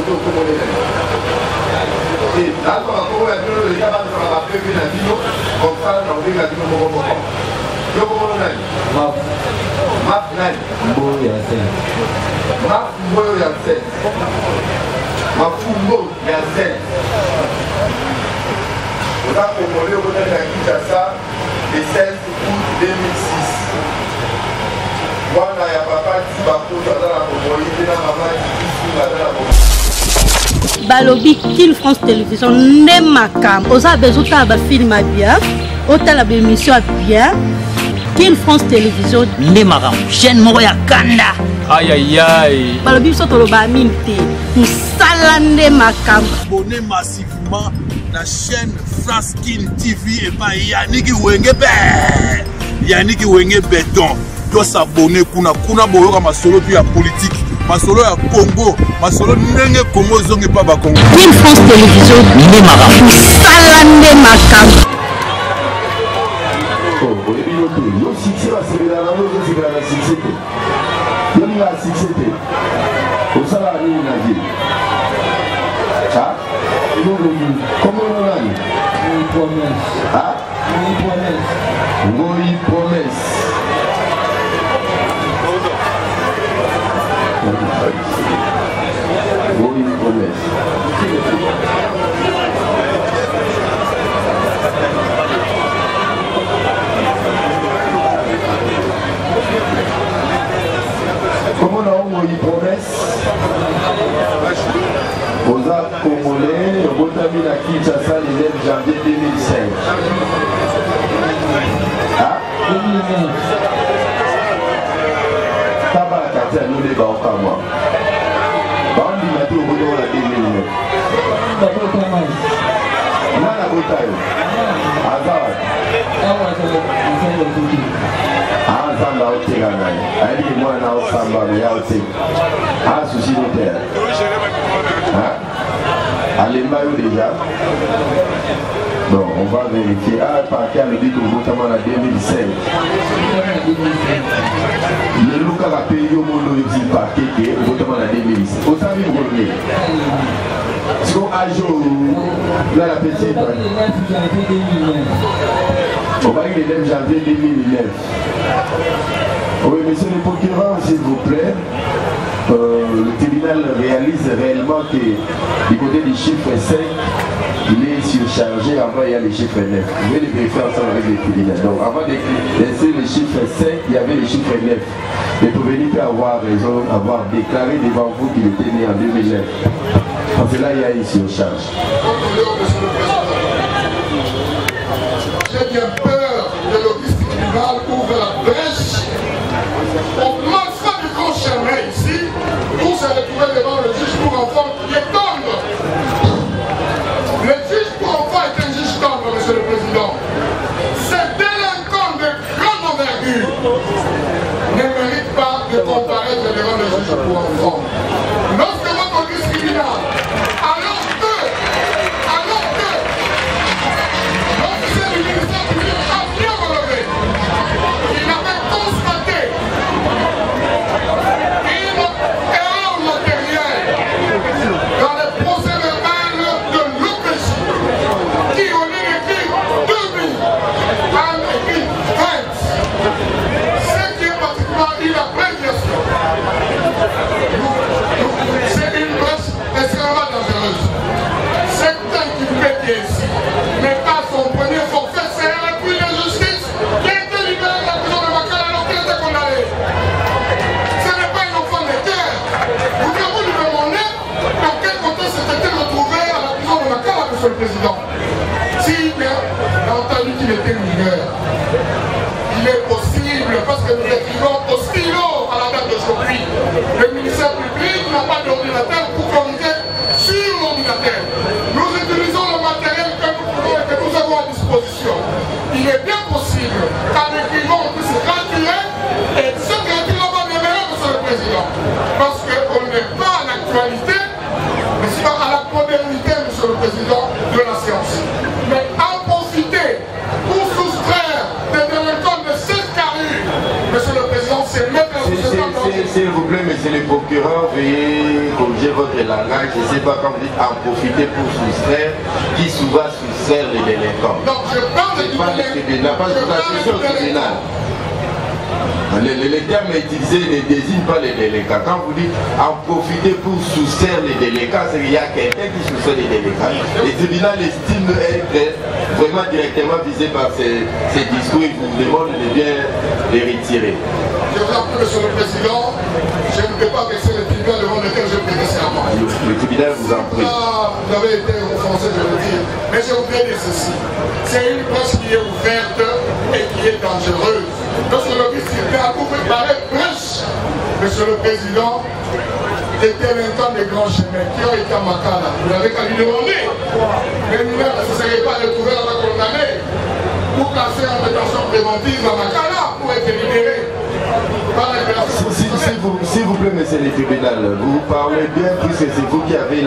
photo comme on est là. Et là, on va trouver le cabane sur la papier de la vidéo, comme ça, on va dire que nous avons yo comment on a map nani mboyo ya 7 map mboyo ya 7 mafumbo ya 7 on a congolais au côté de Kinshasa le 16 août 2006 wana ya papa Tibakoto dans la Congolais na maman Tibakoto dans la Congolais balobi Kin France Télévision ne makam oza bezuta ba film bien otala ba émission bien Kin France Télévision ne makam chaîne moko ya kanda aïe aïe aïe balobi so toloba minte musala ne makam abonné massivement la chaîne France Kin TV et pas Yannick Wenge béton doit s'abonner kuna boyoka masolo puis ya politique masolo ya Congo masolo ndenge Congo zongi pa ba Congo Kin France Télévision ne makam musala ne makam Oza Congolais, Botami na Kinshasa le 9 janvier 2005. Ah 2009. Taba kati ya nule ba okamwa. Bandi mati obodo la 2009. Nana botayo. Azawa. Samba otega nani. Aidi mwana o samba me ya otega. Ah souci notaire. Alembayo déjà. Bon, on va vérifier. Ah, par cas, le dit que vous avez en 2005. Le Luka a payé au monde de parquet que vous avez en 2005. Vous savez où vous êtes. Si vous avez un jour, là, la petite. On va dire le 9 janvier 2009. Oui, monsieur le procureur, s'il vous plaît. Le tribunal réalise réellement que du côté du chiffre 5, il est surchargé. Avant, il y a le chiffre 9. Vous pouvez le vérifier ensemble avec le tribunal. Donc, avant de laisser le chiffre 5, il y avait le chiffre 9. Le prévenu peut avoir raison, avoir déclaré devant vous qu'il était né en 2009. Parce que là, il y a une surcharge. J'ai bien peur que l'office tribunal ouvre la brèche. Au malfrat du grand chemin ici, où se retrouver devant le juge pour enfants qui est tendre. Le juge pour enfants est un juge tendre, monsieur le président. Ces délinquants de grande envergure ne méritent pas de comparaître devant le juge pour enfants. Lorsque votre office tribunal, alors que l'officier du ministère public a bien relevé, il avait constaté une erreur matérielle dans le procès verbal de l'OPJ qui au lieu d'écrire 2000 a écrit 20. Ce qui est pratiquement une abréviation. C'est une brèche extrêmement dangereuse. Cet inculpé ici n'est pas son premier forfait, c'est un appui de justice qui a été libéré de la prison de Makala alors qu'il était condamné. Ce n'est pas un enfant de terre. Vous devez lui demander dans quel contexte s'était retrouvé à la prison de Makala, monsieur le président. Si bien entendu qu'il était mineur, il est possible, parce que nous écrivons au stylo à la date d'aujourd'hui, le ministère public n'a pas d'ordinateur pour corriger sur l'ordinateur. Nous utilisons le matériel que nous avons à disposition. Il est bien possible qu'en écrivant on puisse retirer et ce qui est là-bas demeure, monsieur le président. Parce qu'on n'est pas à l'actualité, mais sinon à la modernité, monsieur le président, de la science. Mais en profiter pour soustraire des délinquants de cette carrure, monsieur le président, c'est mettre en S'il vous plaît, monsieur le procureur, veuillez corriger votre langage. Je ne sais pas quand vous dites en profiter pour soustraire, qui souvent soustraire les délinquants. Donc je parle du tribunal. Pas de au tribunal. Les termes utilisés ne désignent pas les délinquants. Quand vous dites en profiter pour soustraire les délinquants, c'est qu'il y a quelqu'un qui soustrait les délinquants. Le tribunal estime être vraiment directement visé par ces discours et vous demande de bien les retirer. Je vous en prie, monsieur le président, je ne peux pas vexer le tribunal devant lequel je prête serment. Le tribunal vous en prie. Vous avez été offensé, je veux dire. Mais je voudrais dire ceci. C'est une presse qui est ouverte et qui est dangereuse. Lorsque le vice-président vous préparez brèche, monsieur le président, des délinquants des grands chemins qui ont été à Makala. Vous n'avez qu'à lui demander. Mais nous-mêmes, ce ne serait pas de trouver la condamnée pour placer en détention préventive à Makala pour être libéré. S'il vous plaît, monsieur le tribunal, vous parlez bien puisque c'est vous qui avez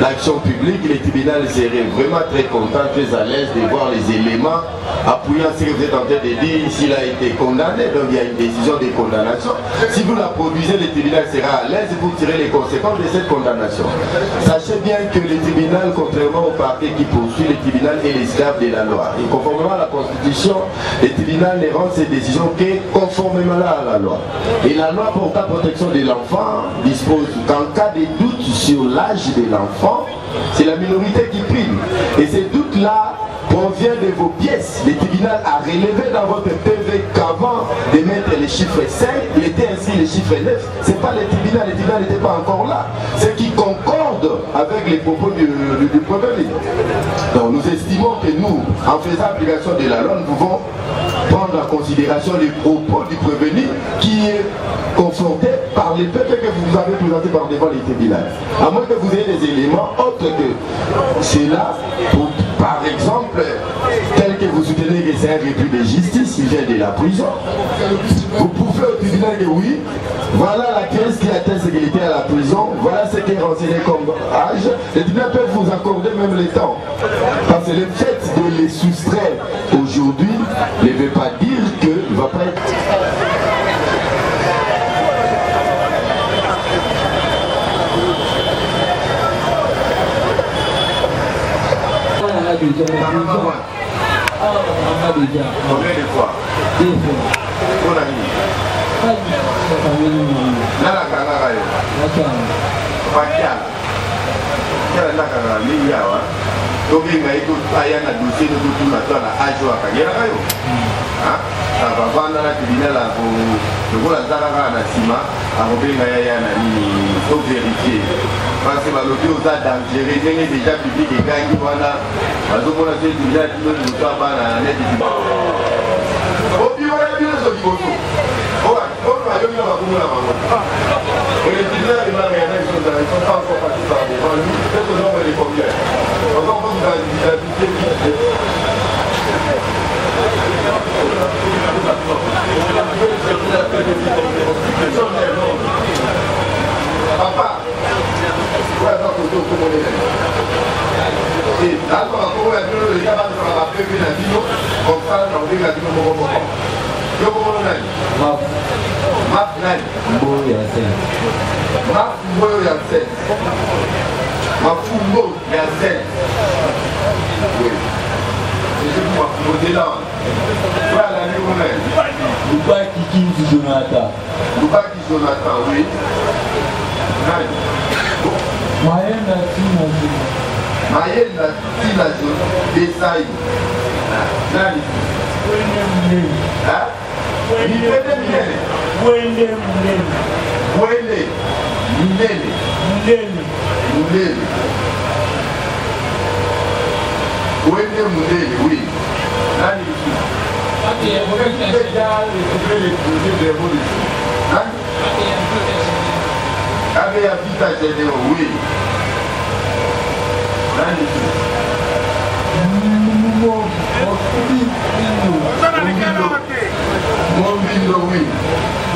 l'action publique. Le tribunal serait vraiment très content, très à l'aise de voir les éléments appuyant ce que vous êtes en train de dire. S'il a été condamné, donc il y a une décision de condamnation. Si vous la produisez, le tribunal sera à l'aise pour tirer les conséquences de cette condamnation. Sachez bien que le tribunal, contrairement au parquet qui poursuit, le tribunal est l'esclave de la loi. Et conformément à la Constitution, le tribunal ne rend ses décisions que conformément à la loi. Et la loi pour la protection de l'enfant dispose qu'en cas de doute sur l'âge de l'enfant, c'est la minorité qui prime. Et ces doutes-là proviennent de vos pièces. Le tribunal a relevé dans votre PV qu'avant de mettre les chiffres 5, il était inscrit les chiffres 9. Ce n'est pas le tribunal n'était pas encore là. Ce qui concorde avec les propos du prévenu. Donc nous estimons que nous, en faisant application de la loi, nous pouvons prendre en considération les propos du prévenu qui est conforté par les PV que vous avez présentés par devant les tribunaux. À moins que vous ayez des éléments autres que cela, par exemple, tel que vous soutenez que c'est un refus de justice, il vient de la prison. Vous pouvez au tribunal dire oui, voilà la pièce qui atteste qu'il était à la prison, voilà ce qui est renseigné comme âge. Les tribunaux peuvent vous accorder même le temps. Parce que le fait de les soustraire aujourd'hui ne veut pas dire qu'il ne va pas être... Combien de fois? 2 fois. Mon ami. Nala kangara yo. Pakiala. Kiala nakangara liyawa. Toki ngai tu ayana dossier de tout na toi na ajo akagera kayo. Ah, na bavanda na tribunal la ko lokola zalaka na sima akobenga yana ni faut vérifier. Parce que balobi oza dangereux ndenge déjà public ekangi wana bazomona se tribunal tino moto abana na neti obi wana bino soki boto owa oyo ayoki na bakomona bango et le tribunal est là mais ils sont pas encore passés par devant lui peut-être que l'homme est combien encore vous avez papa Jonathan, oui. Mayenga Tina Desai. Nani? Ah? Wende Minene. Wende Munene, oui. Nani? Avec un vita général, oui. Mombino, oui.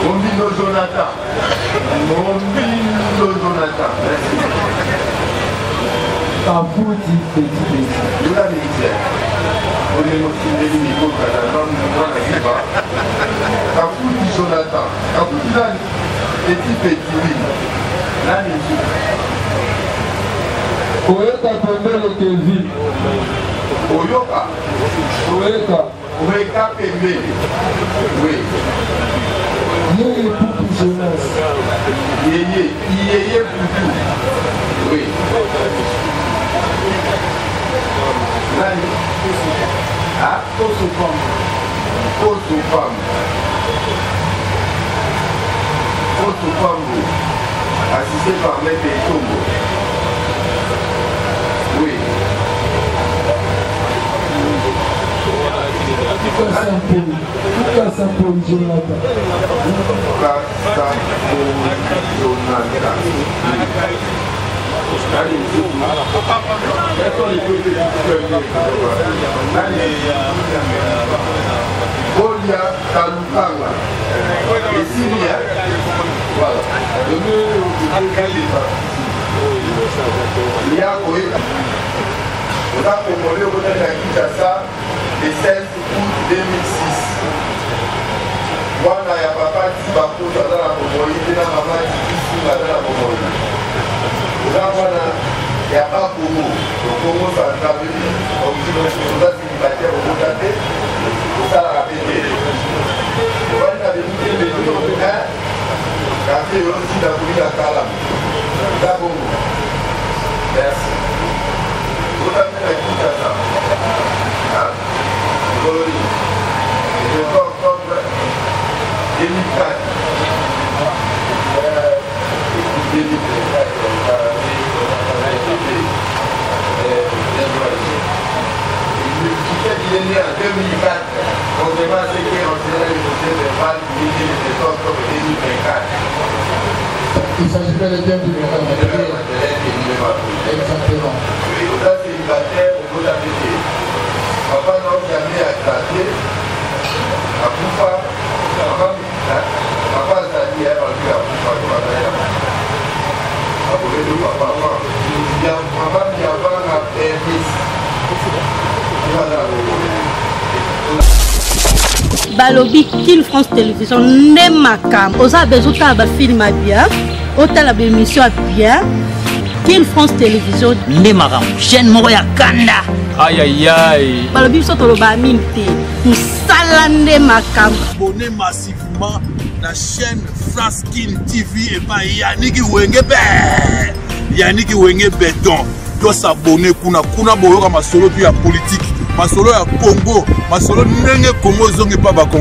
Mombino Jonathan. Kafuti petit. Nous la militaire. On est aussi des niveaux dans la Kafuti Jonathan. Kafuti Nani. petit, oui. Nani Oyoka Pembele Kevin. Oyoka. Oyoka Pembele. Oui. Yeye Poutou Jeunesse. Yeye Poutou. Oui. Nani? Ah, Kosopam. Assisté par Maître Tombo. Oui. Lucas Sampol Jonathan. Olia Kalukanga. Et Syria. Voilà. Il y a on a proposé au côté de Kinshasa le 16 août 2006. Moi, il y a papa qui va pour dans la Bomoï, il y a maman qui suit dans la Bomoï. Il y a pas Congo. Le Congo, ça a travaillé. Donc, si on a célibataire au Botaté, ça l'a répété. On va dire que les gens quand il y a aussi la police à Kalam. D'abord, merci. Vous avez la Kinshasa. Colori. Je vais encore 2004. Il est né en 2004. On demande ce qui est considéré le procès verbal du 17 octobre 2024. Il s'agit bien de bien du Exactement. Oui, on a célibataire, on a pété. Papa n'a jamais attrapé. À Poufa, papa a dit à Poufa, balobi Kin France Télévision ne makam oza bezuta ba film bien otala ba émission bien Kin France Télévision ne makam chaîne moko ya kanda aïe aïe aïe balobi so tolo ba minte musala ne makam abonnez massivement la chaîne France Kin TV et pas Yannick Wenge Béton doit s'abonner kuna boyoka masolo puis ya politique masolo ya Congo masolo ndenge Congo zonge pa ba Congo